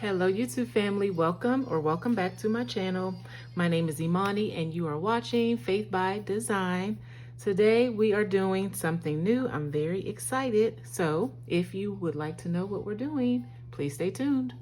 Hello YouTube family, welcome back to my channel. My name is Imani and you are watching Faith by Design. Today we are doing something new. I'm very excited. So if you would like to know what we're doing, please stay tuned.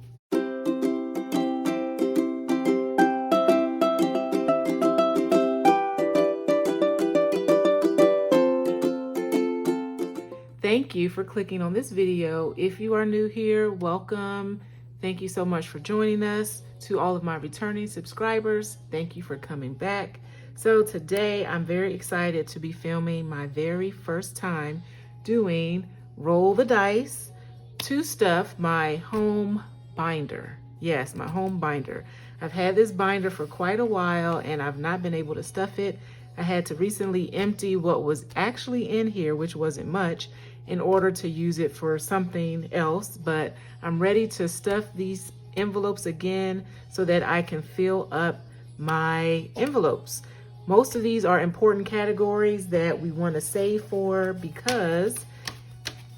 Thank you for clicking on this video. If you are new here, welcome. Thank you so much for joining us. To all of my returning subscribers, thank you for coming back. So today I'm very excited to be filming my very first time doing roll the dice to stuff my home binder. Yes, my home binder. I've had this binder for quite a while and I've not been able to stuff it. I had to recently empty what was actually in here, which wasn't much, in order to use it for something else, but I'm ready to stuff these envelopes again so that I can fill up my envelopes. Most of these are important categories that we want to save for because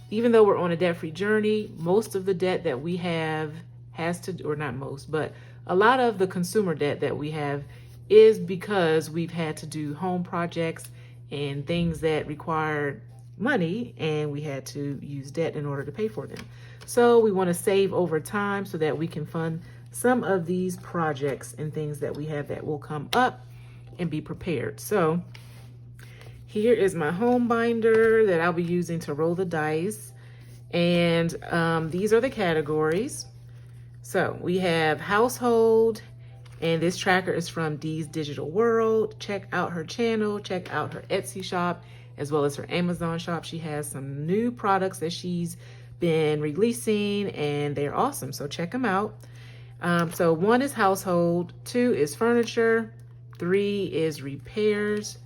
even though we're on a debt-free journey, most of the debt that we have has to, or not most, but a lot of the consumer debt that we have is because we've had to do home projects and things that required money and we had to use debt in order to pay for them. So we want to save over time so that we can fund some of these projects and things that we have that will come up and be prepared. So here is my home binder that I'll be using to roll the dice. And these are the categories. So we have household, and this tracker is from Dee's Digital World. Check out her channel, check out her Etsy shop, as well as her Amazon shop. She has some new products that she's been releasing and they're awesome, so check them out. So 1 is household, 2 is furniture, 3 is repairs,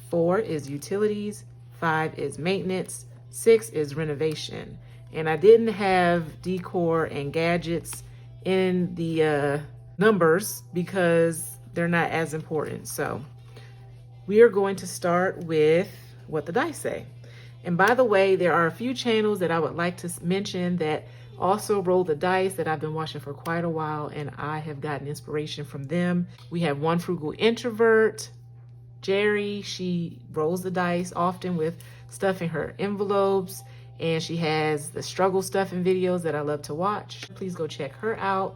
4 is utilities, 5 is maintenance, 6 is renovation. And I didn't have decor and gadgets in the numbers because they're not as important. So we are going to start with what the dice say. And by the way, there are a few channels that I would like to mention that also roll the dice that I've been watching for quite a while and I have gotten inspiration from them. We have One Frugal Introvert, Jerry. She rolls the dice often with stuffing her envelopes, and she has the struggle stuffing videos that I love to watch. Please go check her out.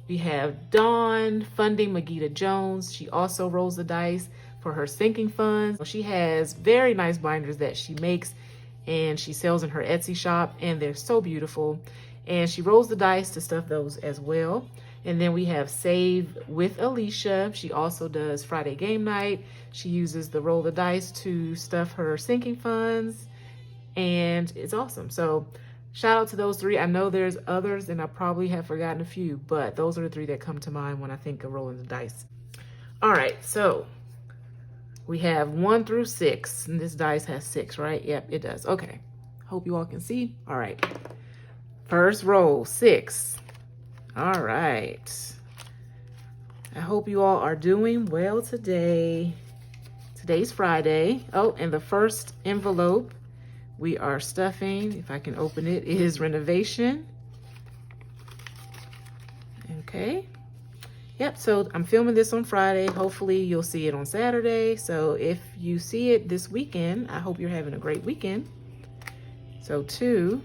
We have Dawn Funding Magita Jones. She also rolls the dice for her sinking funds. She has very nice binders that she makes and she sells in her Etsy shop, and they're so beautiful. And she rolls the dice to stuff those as well. And then we have Save with Alicia. She also does Friday game night. She uses the roll the dice to stuff her sinking funds, and it's awesome. So shout out to those 3. I know there's others and I probably have forgotten a few, but those are the 3 that come to mind when I think of rolling the dice. All right, so we have 1 through 6, and this dice has 6, right? Yep, it does. Okay, hope you all can see. All right, first roll, 6. All right, I hope you all are doing well today. Today's Friday. Oh, and the first envelope we are stuffing, if I can open it, is renovation. Okay. Yep, so I'm filming this on Friday. Hopefully you'll see it on Saturday. So if you see it this weekend, I hope you're having a great weekend. So 2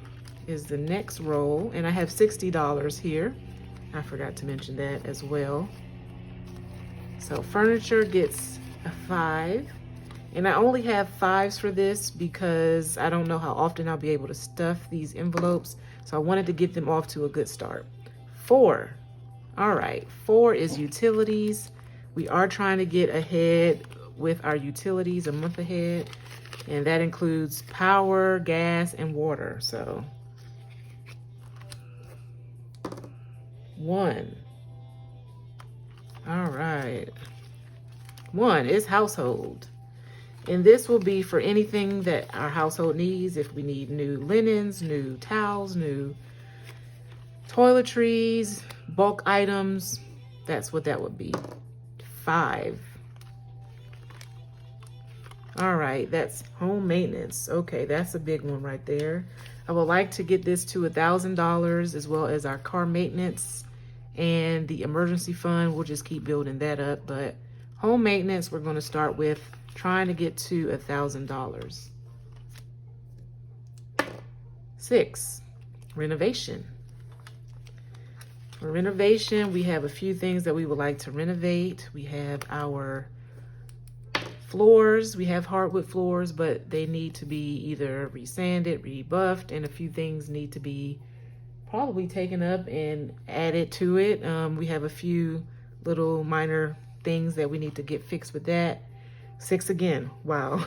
is the next roll, and I have $60 here. I forgot to mention that as well. So furniture gets a 5. And I only have 5s for this because I don't know how often I'll be able to stuff these envelopes. So I wanted to get them off to a good start. 4. All right, 4 is utilities. We are trying to get ahead with our utilities a month ahead. And that includes power, gas, and water. So 1. All right. 1 is household. And this will be for anything that our household needs. If we need new linens, new towels, new toiletries, bulk items, that's what that would be. 5. All right, that's home maintenance. Okay, that's a big one right there. I would like to get this to $1,000 as well as our car maintenance And the emergency fund, we'll just keep building that up. But home maintenance, we're going to start with trying to get to $1,000. 6, renovation. For renovation, we have a few things that we would like to renovate. We have our floors. We have hardwood floors, but they need to be either resanded, rebuffed, and a few things need to be probably taken up and added to it. We have a few little minor things that we need to get fixed with that. 6 again, wow.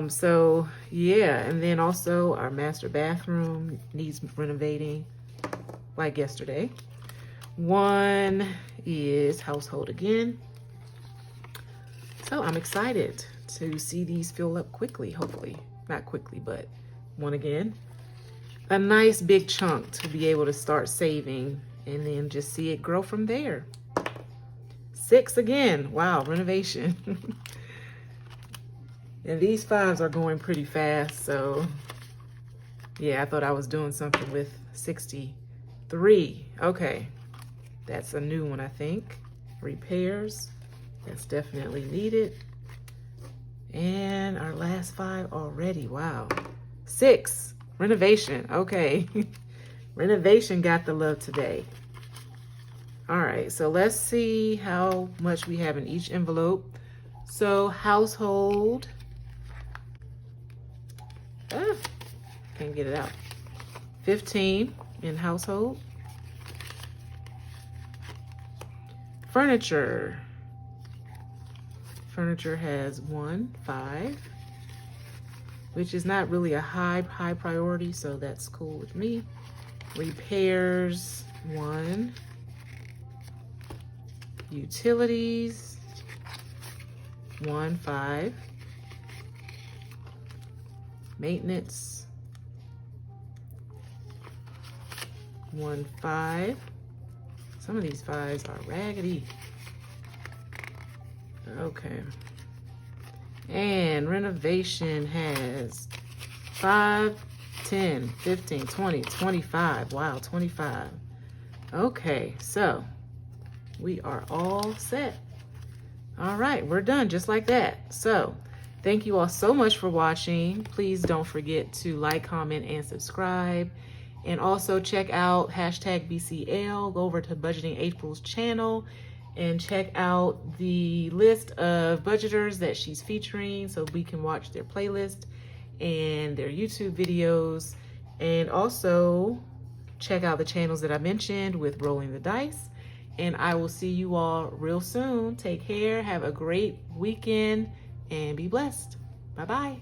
So yeah, and then also our master bathroom needs renovating like yesterday. 1 is household again. So I'm excited to see these fill up quickly, hopefully. Not quickly, but 1 again. A nice big chunk to be able to start saving and then just see it grow from there. 6 again, wow, renovation. And these 5s are going pretty fast, so yeah, I thought I was doing something with 63. Okay, that's a new one, I think. Repairs, that's definitely needed. And our last 5 already, wow. 6, renovation, okay. Renovation got the love today. All right, so let's see how much we have in each envelope. So household, can't get it out. 15 in household. Furniture. Furniture has 1, 5, which is not really a high priority, so that's cool with me. Repairs, 1. Utilities, 1, 5. Maintenance, 1, 5. Some of these 5s are raggedy. Okay. And renovation has 5, 10, 15, 20, 25. Wow, 25. Okay, so we are all set. All right, we're done just like that. So thank you all so much for watching. Please don't forget to like, comment, and subscribe. And also check out #BCL. Go over to Budgeting April's channel and check out the list of budgeters that she's featuring so we can watch their playlist and their YouTube videos. And also check out the channels that I mentioned with Rolling the Dice. And I will see you all real soon. Take care. Have a great weekend and be blessed. Bye-bye.